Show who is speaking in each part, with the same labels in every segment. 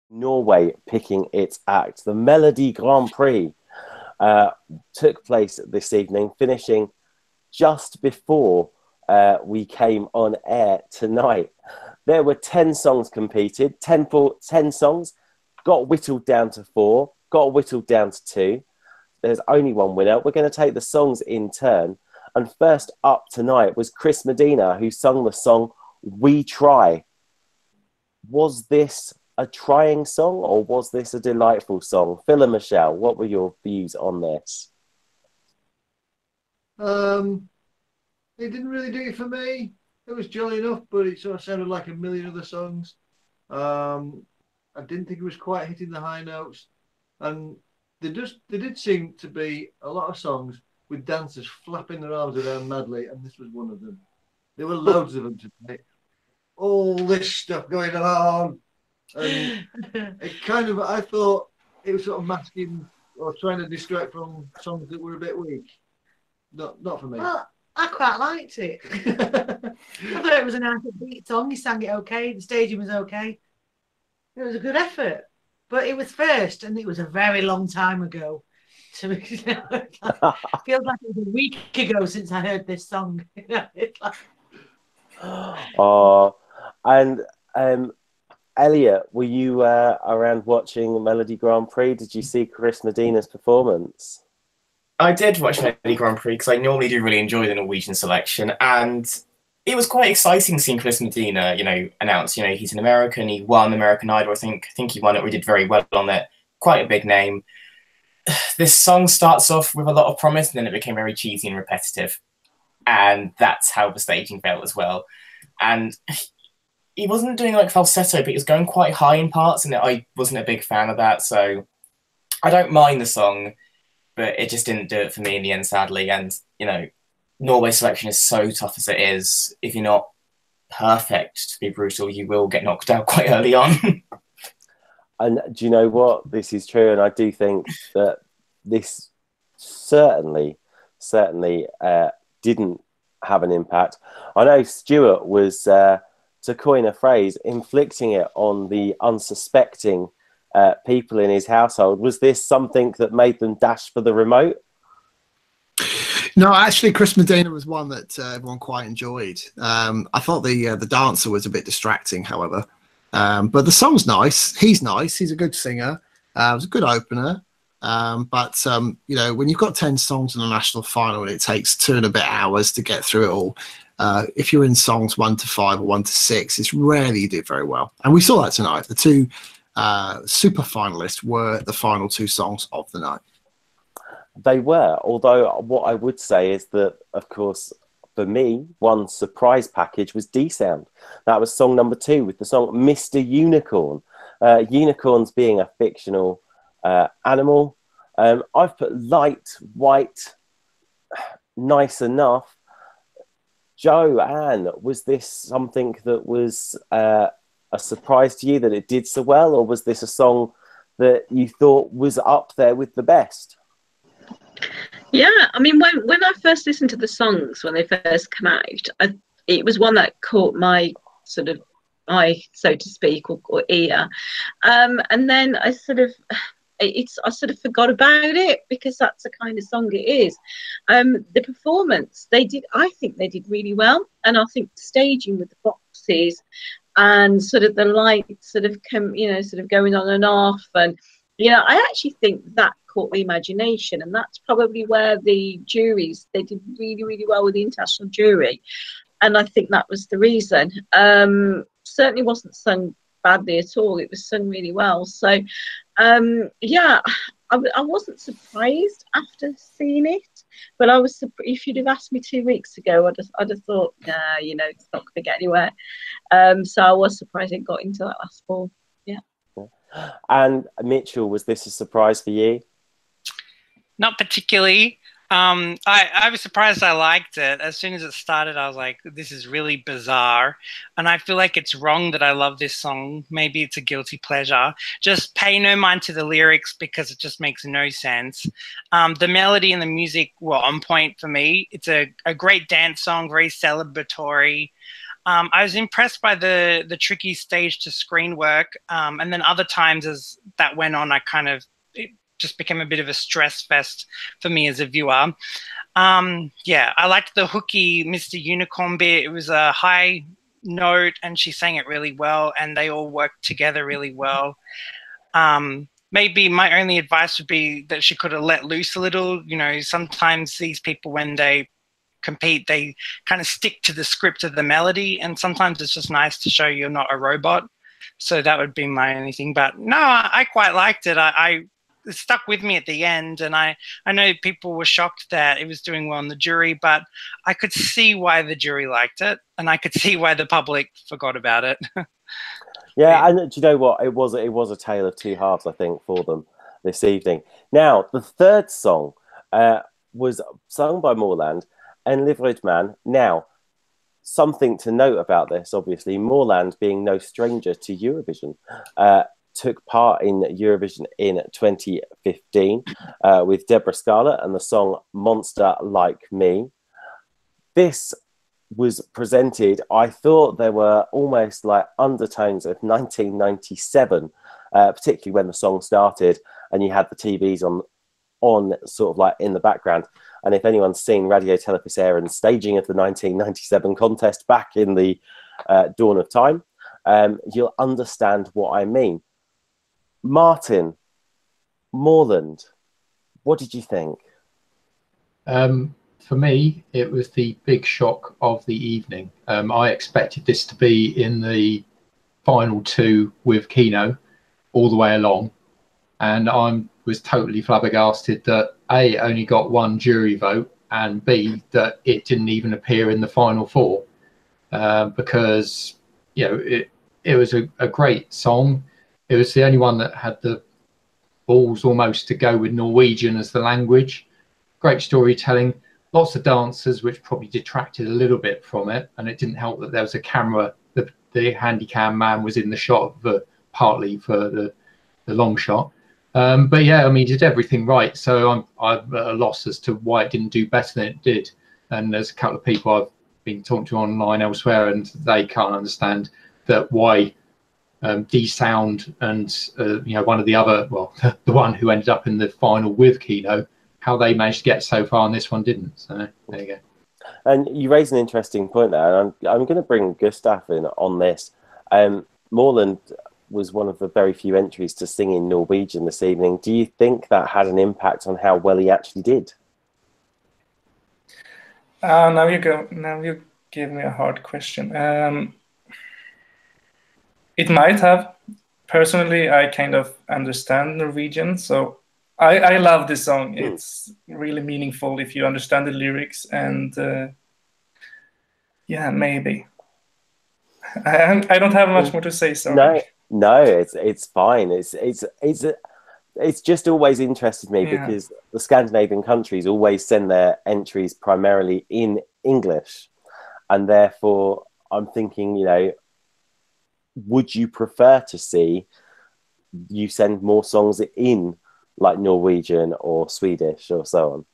Speaker 1: Norway picking its act. The Melody Grand Prix uh, took place this evening, finishing just before we came on air tonight. There were 10 songs competed, 10 songs, got whittled down to 4, got whittled down to 2. There's only one winner. We're going to take the songs in turn. And first up tonight was Chris Medina, who sung the song We Try. Was this a trying song or was this a delightful song? Phil and Michelle, what were your views on this?
Speaker 2: It didn't really do it for me. It was jolly enough, but it sort of sounded like a million other songs. I didn't think it was quite hitting the high notes, and there did seem to be a lot of songs with dancers flapping their arms around madly, and this was one of them. There were loads of them today. All this stuff going on, and it kind of, I thought it was sort of masking or trying to distract from songs that were a bit weak. Not for me.
Speaker 3: Well, I quite liked it. I thought it was a nice beat song. He sang it okay. The staging was okay. It was a good effort. But it was first, and it was a very long time ago. So it feels like it was a week ago since I heard this song. It's like...
Speaker 1: Oh, and Elliot, were you around watching Melody Grand Prix? Did you see Chris Medina's performance?
Speaker 4: I did watch Melody Grand Prix because I normally do really enjoy the Norwegian selection, and it was quite exciting seeing Chris Medina, announce, he's an American, he won American Idol, I think he won it, we did very well on it, quite a big name. This song starts off with a lot of promise, and then it became very cheesy and repetitive, and that's how the staging felt as well. And he wasn't doing like falsetto, but he was going quite high in parts, and I wasn't a big fan of that, so I don't mind the song, but it just didn't do it for me in the end, sadly. And, Norway's selection is so tough as it is. If you're not perfect, to be brutal, you will get knocked out quite early on.
Speaker 1: And do you know what? This is true. And I do think that this certainly didn't have an impact. I know Stuart was, to coin a phrase, inflicting it on the unsuspecting people in his household. Was this something that made them dash for the remote?
Speaker 5: No, actually, Chris Medina was one that everyone quite enjoyed. I thought the dancer was a bit distracting, however. But the song's nice. He's nice. He's a good singer. It was a good opener. But when you've got 10 songs in a national final and it takes 2 and a bit hours to get through it all, if you're in songs 1 to 5 or 1 to 6, it's rarely you do very well. And we saw that tonight. The two super finalists were the final 2 songs of the night.
Speaker 1: They were, although what I would say is that, of course, for me, one surprise package was D-Sound. That was song number 2 with the song Mr. Unicorn. Unicorns being a fictional animal. I've put light, white, nice enough. Joanne, was this something that was a surprise to you that it did so well, or was this a song that you thought was up there with the best?
Speaker 6: Yeah, I mean, when I first listened to the songs when they first came out, it was one that caught my sort of eye, so to speak, or ear, and then I sort of forgot about it because that's the kind of song it is. The performance I think they did really well, and I think the staging with the boxes and sort of the lights sort of going on and off, and I actually think that caught the imagination, and that's probably where the juries, they did really, really well with the international jury, and I think that was the reason. Certainly wasn't sung badly at all. It was sung really well. So I wasn't surprised after seeing it, but I was. If you'd have asked me 2 weeks ago, I'd have thought, nah, it's not going to get anywhere. So I was surprised it got into that last 4. Yeah.
Speaker 1: And Mitchell, was this a surprise for you?
Speaker 7: Not particularly. I was surprised I liked it. As soon as it started, I was like, this is really bizarre. And I feel like it's wrong that I love this song. Maybe it's a guilty pleasure. Just pay no mind to the lyrics because it just makes no sense. The melody and the music were on point for me. It's a great dance song, very celebratory. I was impressed by the tricky stage to screen work, and then other times as that went on, it just became a bit of a stress fest for me as a viewer. Yeah, I liked the hooky Mr. Unicorn bit. It was a high note, and she sang it really well, and they all worked together really well. Maybe my only advice would be that she could have let loose a little. You know, sometimes these people, when they compete, they kind of stick to the script of the melody, and sometimes it's just nice to show you're not a robot. So that would be my only thing. But no, I quite liked it. It stuck with me at the end, and I know people were shocked that it was doing well in the jury, but I could see why the jury liked it, and I could see why the public forgot about it.
Speaker 1: Yeah, and do you know what? It was a tale of two halves, I think, for them this evening. Now, the third song was sung by Moorland and Livrid Man. Now, something to note about this, obviously, Moorland, being no stranger to Eurovision, took part in Eurovision in 2015 with Deborah Scarlett and the song Monster Like Me. This was presented, I thought there were almost like undertones of 1997, particularly when the song started and you had the TVs on sort of like in the background. And if anyone's seen Radio Telefis Aaron's staging of the 1997 contest back in the dawn of time, you'll understand what I mean. Martin, Moorland, what did you think?
Speaker 8: For me, it was the big shock of the evening. I expected this to be in the final two with KEiiNO all the way along, and I was totally flabbergasted that A, it only got one jury vote, and B, that it didn't even appear in the final four, because it was a great song. It was the only one that had the balls almost to go with Norwegian as the language. Great storytelling. Lots of dancers, which probably detracted a little bit from it, and it didn't help that there was a camera. The handycam man was in the shot partly for the long shot. But yeah, I mean, he did everything right. So I'm at a loss as to why it didn't do better than it did. And there's a couple of people I've been talking to online elsewhere, and they can't understand that why D-Sound and one of the other, well, the one who ended up in the final with KEiiNO, how they managed to get so far and this one didn't. So there you go.
Speaker 1: And you raise an interesting point there, and I'm going to bring Gustav in on this. Moorland was one of the very few entries to sing in Norwegian this evening. Do you think that had an impact on how well he actually did?
Speaker 9: Now you give me a hard question. It might have. Personally, I kind of understand Norwegian, so I love this song. It's really meaningful if you understand the lyrics, and yeah, maybe. I don't have much more to say. Sorry.
Speaker 1: No, it's fine. It's just always interested me because the Scandinavian countries always send their entries primarily in English, and therefore I'm thinking, would you prefer to see you send more songs in like Norwegian or Swedish or so on?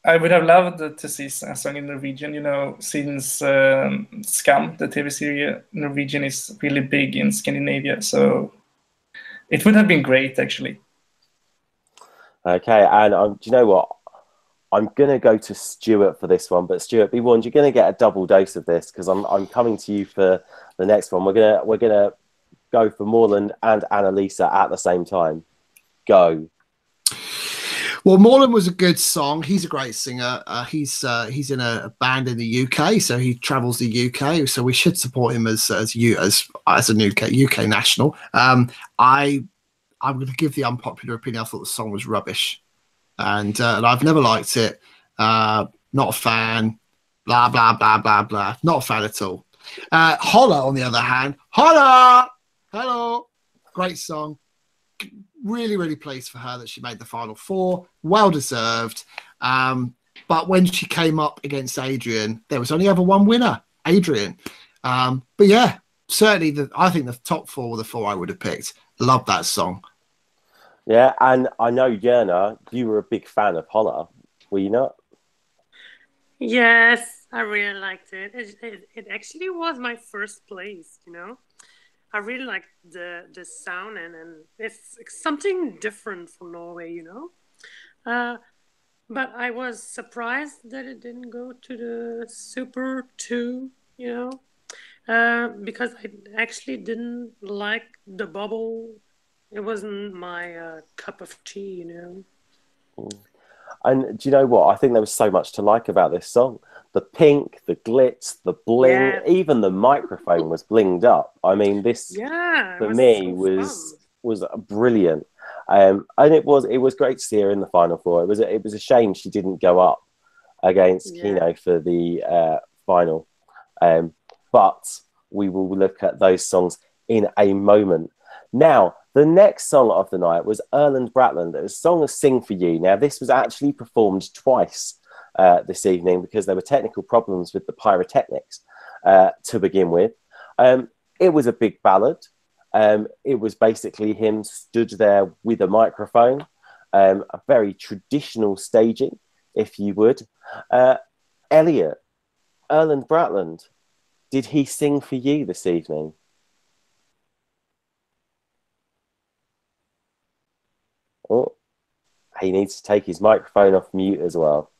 Speaker 9: I would have loved to see a song in Norwegian, since Skam, the TV series, Norwegian is really big in Scandinavia. So it would have been great, actually.
Speaker 1: Okay, and do you know what? I'm going to go to Stuart for this one, but Stuart, be warned, you're going to get a double dose of this because I'm coming to you for the next one. We're gonna go for Moorland and Annalisa at the same time. Go.
Speaker 5: Well, Moorland was a good song. He's a great singer. He's in a band in the UK, so he travels the UK. So we should support him as a UK national. I'm going to give the unpopular opinion. I thought the song was rubbish, and I've never liked it. Not a fan. Blah blah blah blah blah. Not a fan at all. Holla, on the other hand, Holla, hello, great song. Really, really pleased for her that she made the final four. Well deserved. But when she came up against Adrian, there was only ever one winner, Adrian. But yeah, certainly I think the top four were the four I would have picked. Love that song.
Speaker 1: Yeah, and I know, Yerna, you were a big fan of Holla, were you not?
Speaker 10: Yes, I really liked it. It actually was my first place, you know. I really liked the sound and it's something different from Norway, you know. But I was surprised that it didn't go to the Super 2, you know, because I actually didn't like the bubble. It wasn't my cup of tea, you know.
Speaker 1: And do you know what? I think there was so much to like about this song. The pink, the glitz, the bling,
Speaker 10: Yeah.
Speaker 1: even the microphone was blinged up. I mean, this
Speaker 10: Yeah, it
Speaker 1: for
Speaker 10: was
Speaker 1: me
Speaker 10: so
Speaker 1: was brilliant. And it was great to see her in the final four. It was a shame she didn't go up against
Speaker 10: Yeah.
Speaker 1: KEiiNO for the final. But we will look at those songs in a moment. Now, the next song of the night was Erland Bratland. It was a song of Sing For You. Now, this was actually performed twice this evening because there were technical problems with the pyrotechnics to begin with. It was a big ballad. It was basically him stood there with a microphone, a very traditional staging, if you would. Elliot, Erland Bratland, did he sing for you this evening? Oh, he needs to take his microphone off mute as well.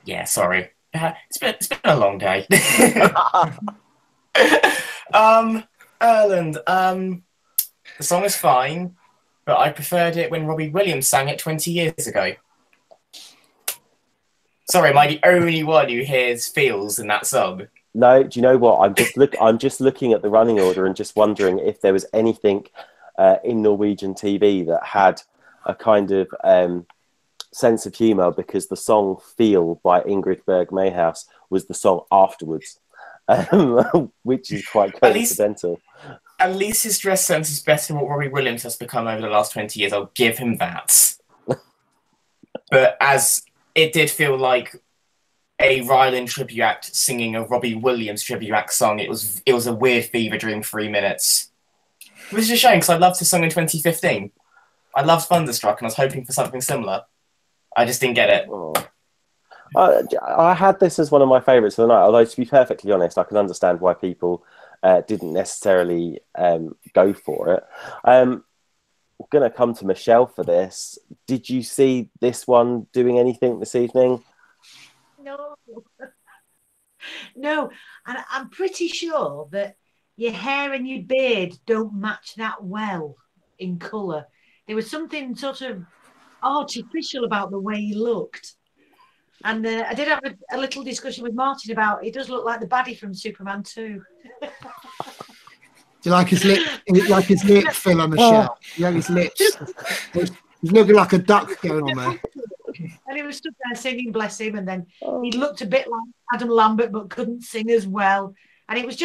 Speaker 4: Yeah, sorry. It's been a long day. Erland, the song is fine, but I preferred it when Robbie Williams sang it 20 years ago. Sorry, am I the only one who hears feels in that song?
Speaker 1: No, do you know what? I'm just looking at the running order and just wondering if there was anything in Norwegian TV that had a kind of sense of humour, because the song "Feel" by Ingrid Berg Mayhouse was the song afterwards, which is quite coincidental.
Speaker 4: At least his dress sense is better than what Robbie Williams has become over the last 20 years. I'll give him that. But as it did feel like a Ryland tribute act singing a Robbie Williams tribute act song, it was a weird fever dream 3 minutes. Which is a shame, because I loved the song in 2015. I loved Thunderstruck, and I was hoping for something similar. I just didn't get it.
Speaker 1: Oh. I had this as one of my favourites of the night, although to be perfectly honest, I can understand why people didn't necessarily go for it. I'm going to come to Michelle for this. Did you see this one doing anything this evening?
Speaker 3: No. No, and I'm pretty sure that your hair and your beard don't match that well in colour. There was something sort of artificial about the way he looked. And I did have a little discussion with Martin about he does look like the baddie from Superman 2.
Speaker 5: Do you like his lip? Like his lip filler, Michelle? You like his lips? He's looking like a duck going on there.
Speaker 3: And he was stood there singing, bless him, and then he looked a bit like Adam Lambert but couldn't sing as well. And it was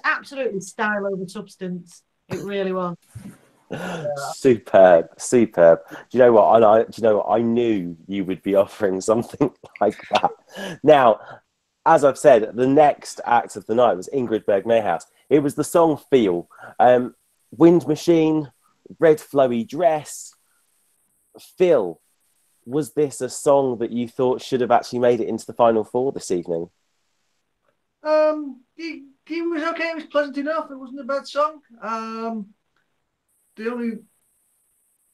Speaker 3: absolutely style over substance. It really was.
Speaker 1: Superb. Do you know what? I knew you would be offering something like that. Now, as I've said, the next act of the night was Ingrid Berg Mayhouse. It was the song "Feel." Wind Machine, red flowy dress. Phil, was this a song that you thought should have actually made it into the final four this evening?
Speaker 2: He was okay. It was pleasant enough. It wasn't a bad song.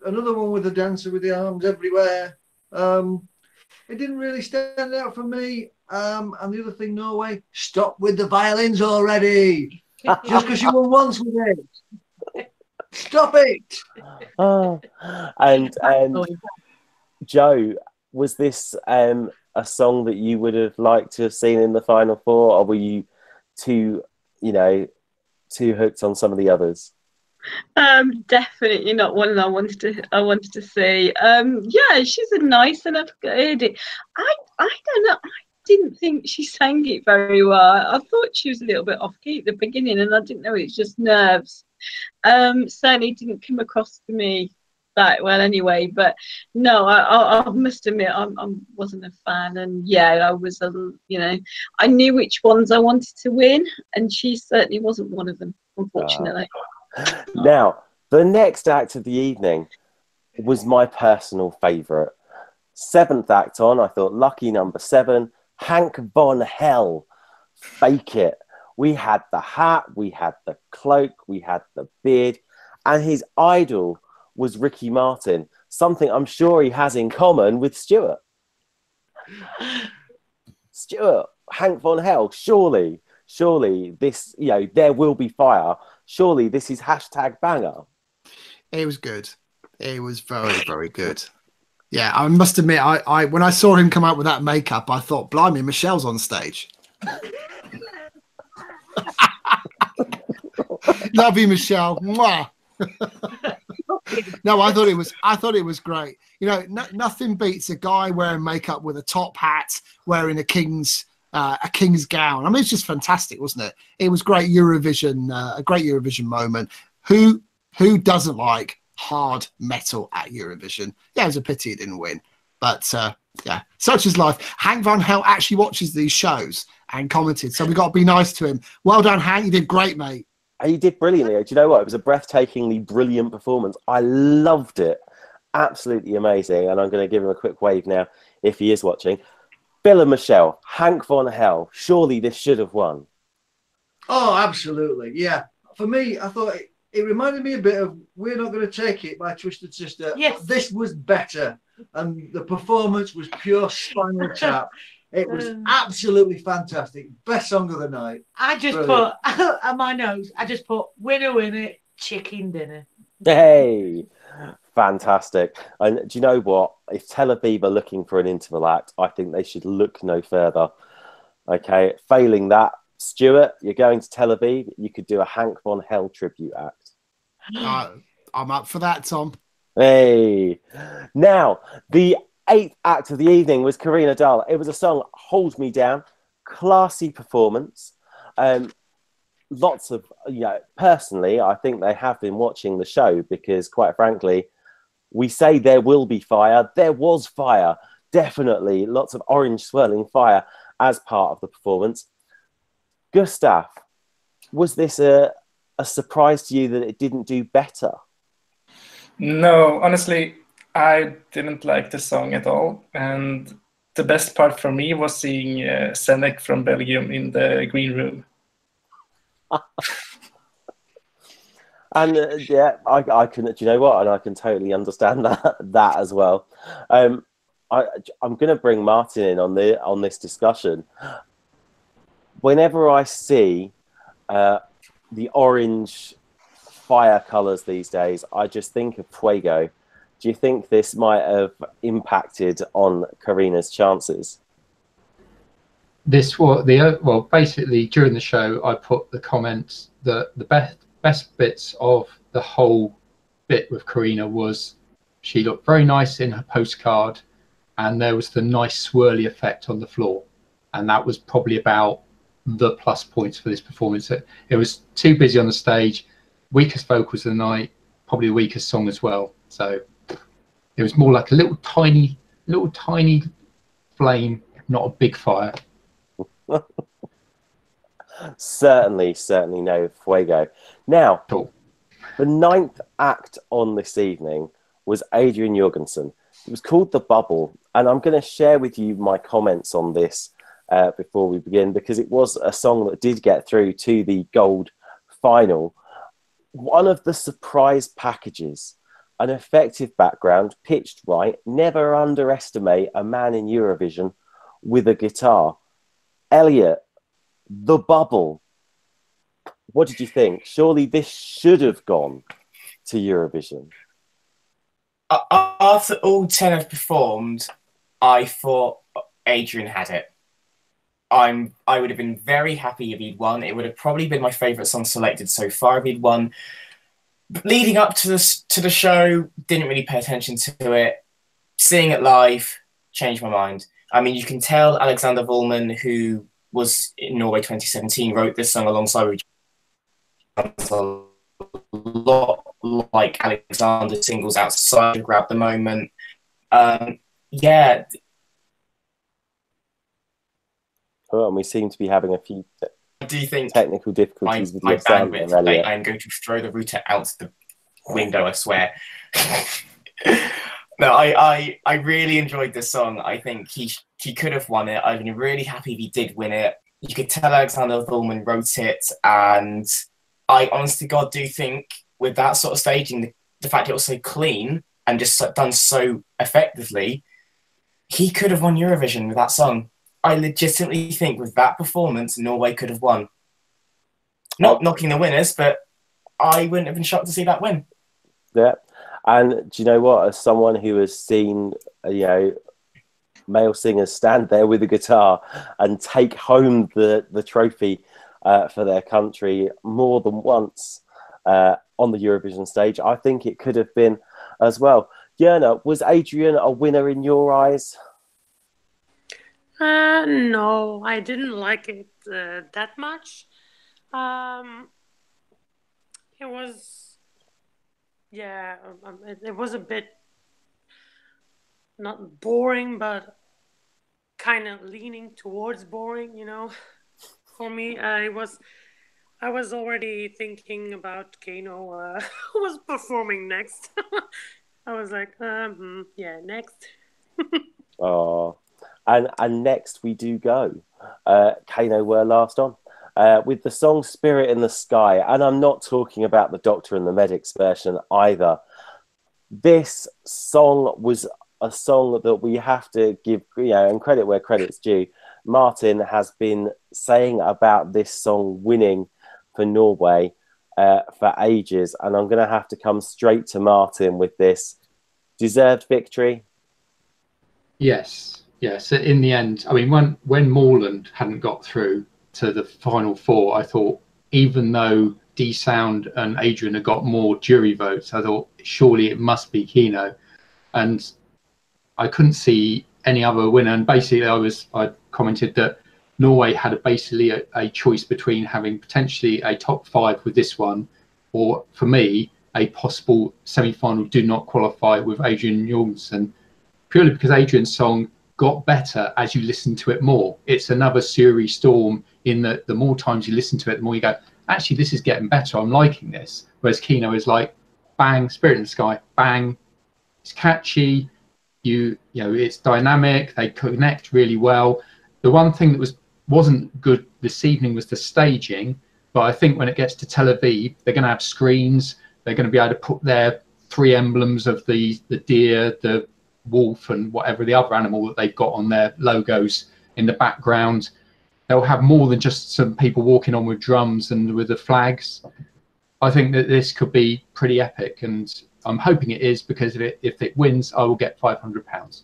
Speaker 2: Another one with the dancer with the arms everywhere. It didn't really stand out for me. And the other thing, Norway, stop with the violins already. Just because you won once with it. Stop it.
Speaker 1: And Joe, was this a song that you would have liked to have seen in the final four, or were you too hooked on some of the others?
Speaker 6: Definitely not one I wanted to see. Yeah, she's a nice enough lady. I don't know. I didn't think she sang it very well. I thought she was a little bit off key at the beginning, and I didn't know it's just nerves. Certainly didn't come across to me that well anyway. But no, I must admit I wasn't a fan, and yeah, I was I knew which ones I wanted to win, and she certainly wasn't one of them, unfortunately.
Speaker 1: Now, the next act of the evening was my personal favourite. Seventh act on, I thought lucky number 7, Hank Von Hell, Fake It. We had the hat, we had the cloak, we had the beard, and his idol was Ricky Martin, something I'm sure he has in common with Stuart. Stuart, Hank Von Hell, surely this, you know, There Will Be Fire, surely this is hashtag banger.
Speaker 5: It was good. It was very, very good. Yeah, I must admit, I when I saw him come out with that makeup, I thought, blimey, Michelle's on stage. Love you, Michelle. Mwah. No, I thought it was great. You know, nothing beats a guy wearing makeup with a top hat, wearing a king's gown. I mean, it's just fantastic, wasn't it? It was great Eurovision, a great Eurovision moment. Who doesn't like hard metal at Eurovision? Yeah, it was a pity it didn't win, but yeah, such is life. Hank Von Hell actually watches these shows and commented, so we got to be nice to him. Well done, Hank. You did great, mate.
Speaker 1: He did brilliantly. Do you know what? It was a breathtakingly brilliant performance. I loved it. Absolutely amazing. And I'm going to give him a quick wave now if he is watching. Bill and Michelle, Hank Von Hell, surely this should have won.
Speaker 2: Oh, absolutely. Yeah. For me, I thought it reminded me a bit of We're Not Going to Take It by Twisted Sister.
Speaker 3: Yes.
Speaker 2: This was better. And the performance was pure Spinal Tap. It was absolutely fantastic. Best song of the night.
Speaker 3: I just
Speaker 2: Brilliant.
Speaker 3: put on my nose, I just put winner, winner, chicken dinner.
Speaker 1: Hey, fantastic. And do you know what? If Tel Aviv are looking for an interval act, I think they should look no further. Okay, failing that, Stuart, you're going to Tel Aviv, you could do a Hank Von Hell tribute act.
Speaker 5: I'm up for that, Tom.
Speaker 1: Hey, now the 8th act of the evening was KEiiNO Dahl. It was a song, Hold Me Down, classy performance. Lots of, you know, personally, I think they have been watching the show because, quite frankly, we say there will be fire. There was fire, definitely. Lots of orange swirling fire as part of the performance. Gustav, was this a surprise to you that it didn't do better?
Speaker 9: No, honestly, I didn't like the song at all. And the best part for me was seeing Senek from Belgium in the green room.
Speaker 1: And yeah, I can. Do you know what? And I can totally understand that as well. I'm going to bring Martin in on this discussion. Whenever I see the orange fire colours these days, I just think of Fuego. Do you think this might have impacted on KEiiNO's chances?
Speaker 8: This was well, basically during the show, I put the comments that the best bits of the whole bit with KEiiNO was she looked very nice in her postcard, and there was the nice swirly effect on the floor, and that was probably about the plus points for this performance. It was too busy on the stage, weakest vocals of the night, probably the weakest song as well. So it was more like a little tiny flame, not a big fire.
Speaker 1: Certainly no Fuego. Now,
Speaker 8: cool.
Speaker 1: The 9th act on this evening was Adrian Jorgensen. It was called The Bubble, and I'm going to share with you my comments on this before we begin, because it was a song that did get through to the gold final. One of the surprise packages, an effective background, pitched right. Never underestimate a man in Eurovision with a guitar. Elliot, The Bubble. What did you think? Surely this should have gone to Eurovision.
Speaker 4: After all 10 have performed, I thought Adrian had it. I would have been very happy if he'd won. It would have probably been my favourite song selected so far if he'd won. Leading up to the show, didn't really pay attention to it. Seeing it live, changed my mind. I mean, you can tell Alexander Volman, who was in Norway 2017, wrote this song alongside a lot like Alexander's singles outside to grab the moment. Yeah.
Speaker 1: Well, and we seem to be having a few
Speaker 4: do you think
Speaker 1: technical difficulties with
Speaker 4: my
Speaker 1: your sound
Speaker 4: bandwidth
Speaker 1: there,
Speaker 4: today? I'm going to throw the router out the window, I swear. No, I really enjoyed this song. I think he could have won it. I'd been really happy if he did win it. You could tell Alexander Thulman wrote it, and I honest to God do think with that sort of staging, the fact it was so clean and just done so effectively, he could have won Eurovision with that song. I legitimately think with that performance, Norway could have won. Not knocking the winners, but I wouldn't have been shocked to see that win.
Speaker 1: Yeah. And do you know what? As someone who has seen, male singers stand there with a guitar and take home the trophy for their country more than once on the Eurovision stage, I think it could have been as well. Jörna, was Adrian a winner in your eyes?
Speaker 10: No, I didn't like it that much. It was, yeah, it was a bit not boring, but kind of leaning towards boring, For me, I was already thinking about KEiiNO who was performing next. I was like, yeah, next.
Speaker 1: Oh, and next we do go. KEiiNO were last on with the song "Spirit in the Sky," and I'm not talking about the Doctor and the Medics version either. This song was a song that we have to give, and credit where credit's due. Martin has been saying about this song winning for Norway for ages, and I'm going to have to come straight to Martin with this. Deserved victory?
Speaker 8: Yes. In the end, I mean, when Moreland hadn't got through to the final four, I thought, even though D Sound and Adrian had got more jury votes, I thought surely it must be KEiiNO, and I couldn't see any other winner. And basically, I commented that Norway had basically a choice between having potentially a top 5 with this one, or for me, a possible semi-final do not qualify with Adrian Jorgensen, purely because Adrian's song got better as you listen to it more. It's another Suri Storm in that the more times you listen to it, the more you go, actually, this is getting better. I'm liking this. Whereas KEiiNO is like, bang, Spirit in the Sky, bang. It's catchy. It's dynamic. They connect really well. The one thing that wasn't good this evening was the staging. But I think when it gets to Tel Aviv, they're going to have screens. They're going to be able to put their 3 emblems of the deer, the wolf, and whatever the other animal that they've got on their logos in the background. They'll have more than just some people walking on with drums and with the flags. I think that this could be pretty epic, and I'm hoping it is, because if it wins, I will get £500.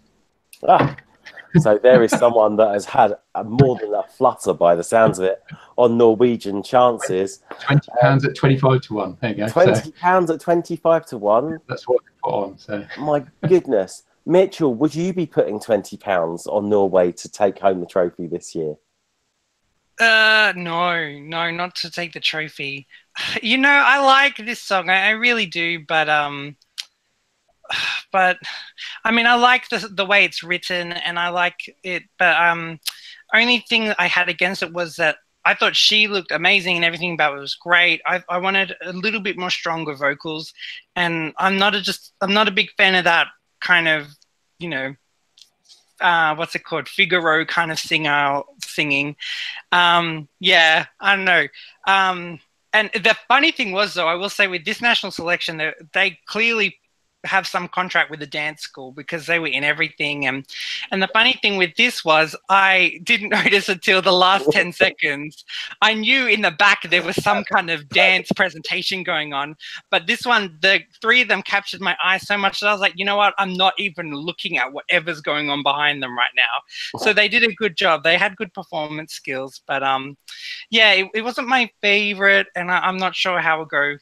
Speaker 1: So there is someone that has had more than a flutter, by the sounds of it, on Norwegian chances.
Speaker 8: £20 at 25 to 1. There you go.
Speaker 1: £20 at 25 to 1.
Speaker 8: That's what I put on. So
Speaker 1: my goodness, Mitchell, would you be putting £20 on Norway to take home the trophy this year?
Speaker 7: No, not to take the trophy. I like this song. I really do, but I mean, I like the way it's written, and I like it. But only thing I had against it was that I thought she looked amazing and everything about it was great. I wanted a little bit more stronger vocals, and I'm not a big fan of that kind of, what's it called, Figaro kind of singing. Yeah, I don't know. And the funny thing was, though, I will say with this national selection, they clearly have some contract with the dance school, because they were in everything. And the funny thing with this was, I didn't notice until the last 10 seconds. I knew in the back there was some kind of dance presentation going on, but this one, the 3 of them captured my eye so much that I was like, you know what, I'm not even looking at whatever's going on behind them right now. So they did a good job. They had good performance skills, but yeah, it wasn't my favorite, and I'm not sure how it'll go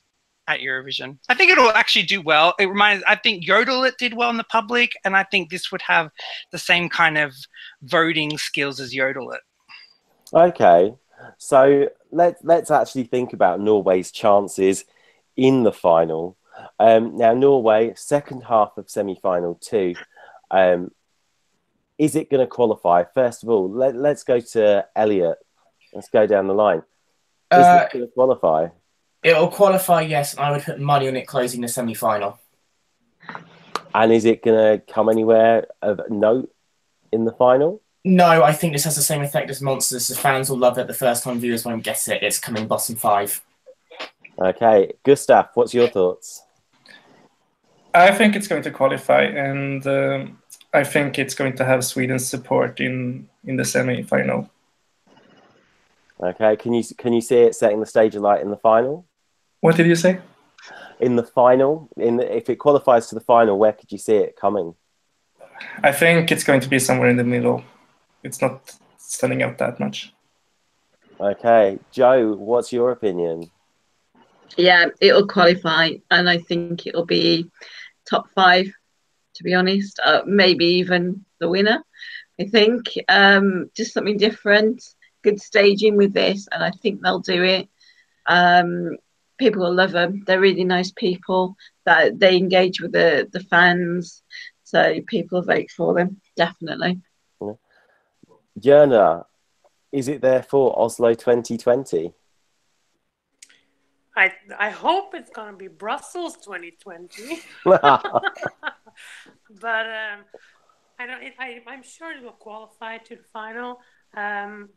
Speaker 7: at Eurovision. I think it'll actually do well. I think Yodel it did well in the public, and I think this would have the same kind of voting skills as Yodel it.
Speaker 1: Okay, so let's actually think about Norway's chances in the final. Now, Norway, second half of semi-final 2. Is it going to qualify? First of all, let's go to Elliot. Let's go down the line. Is it going to qualify?
Speaker 4: It'll qualify, yes, and I would put money on it closing the semi-final.
Speaker 1: And is it going to come anywhere of note in the final?
Speaker 4: No, I think this has the same effect as Monsters. The fans will love it. The first time viewers won't get it. It's coming bottom 5.
Speaker 1: Okay. Gustav, what's your thoughts?
Speaker 9: I think it's going to qualify, and I think it's going to have Sweden's support in the semi-final.
Speaker 1: Okay. Can you see it setting the stage alight in the final?
Speaker 9: What did you say?
Speaker 1: In the final, if it qualifies to the final, where could you see it coming?
Speaker 9: I think it's going to be somewhere in the middle. It's not standing out that much.
Speaker 1: Okay. Joe, what's your opinion?
Speaker 6: Yeah, it'll qualify, and I think it'll be top 5, to be honest. Maybe even the winner. I think just something different, good staging with this, and I think they'll do it. People will love them. They're really nice people. That they engage with the fans, so people vote for them definitely.
Speaker 1: Jörna, is it therefore Oslo 2020?
Speaker 10: I hope it's gonna be Brussels 2020. But I'm sure it will qualify to the final. I'm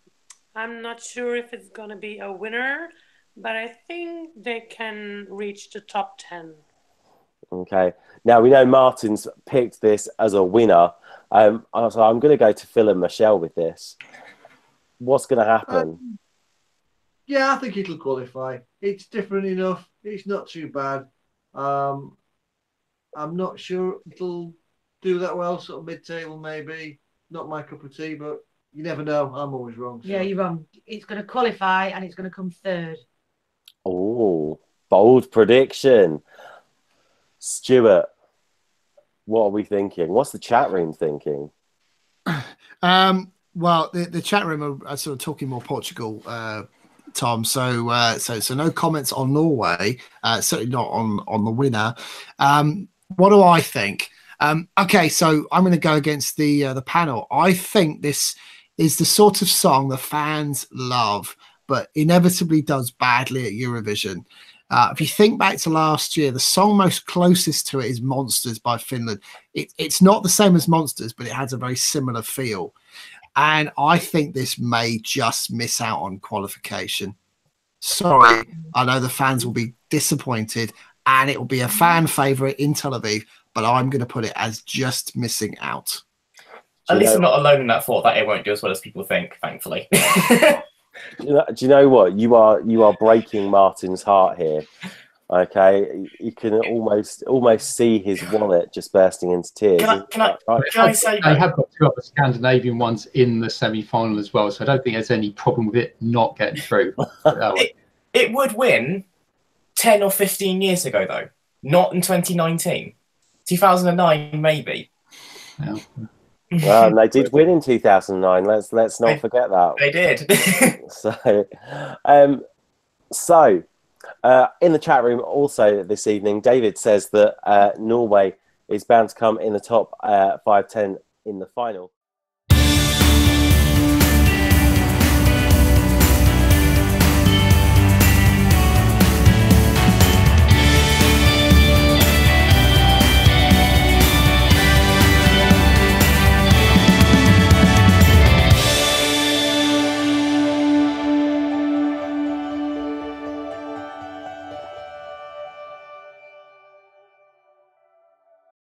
Speaker 10: not sure if it's gonna be a winner, but I think they can reach the top 10.
Speaker 1: Okay. Now we know Martin's picked this as a winner. So I'm going to go to Phil and Michelle with this. What's going to happen?
Speaker 2: Yeah, I think it'll qualify. It's different enough. It's not too bad. I'm not sure it'll do that well, sort of mid-table maybe. Not my cup of tea, but you never know. I'm always wrong. So.
Speaker 3: Yeah, you're wrong. It's going to qualify and it's going to come 3rd.
Speaker 1: Oh, bold prediction. Stuart, what are we thinking? What's the chat room thinking?
Speaker 5: Well, the chat room are sort of talking more Portugal, Tom. So no comments on Norway. Certainly not on the winner. What do I think? Okay, so I'm going to go against the panel. I think this is the sort of song the fans love, but inevitably does badly at Eurovision. If you think back to last year, the song most closest to it is Monsters by Finland. It's not the same as Monsters, but it has a very similar feel. And I think this may just miss out on qualification. Sorry, I know the fans will be disappointed and it will be a fan favourite in Tel Aviv, but I'm going to put it as just missing out.
Speaker 4: At least I'm not alone in that thought that it won't do as well as people think, thankfully.
Speaker 1: Do you know what? You are breaking Martin's heart here. Okay, you can almost see his wallet just bursting into tears.
Speaker 4: Can I say
Speaker 8: they have got 2 other Scandinavian ones in the semi-final as well, so I don't think there's any problem with it not getting through.
Speaker 4: It would win 10 or 15 years ago, though. Not in 2019. 2009, maybe.
Speaker 8: Yeah.
Speaker 1: Well, they did win in 2009. Let's not forget that.
Speaker 4: They did.
Speaker 1: So, in the chat room also this evening, David says that Norway is bound to come in the top 5-10 in the final.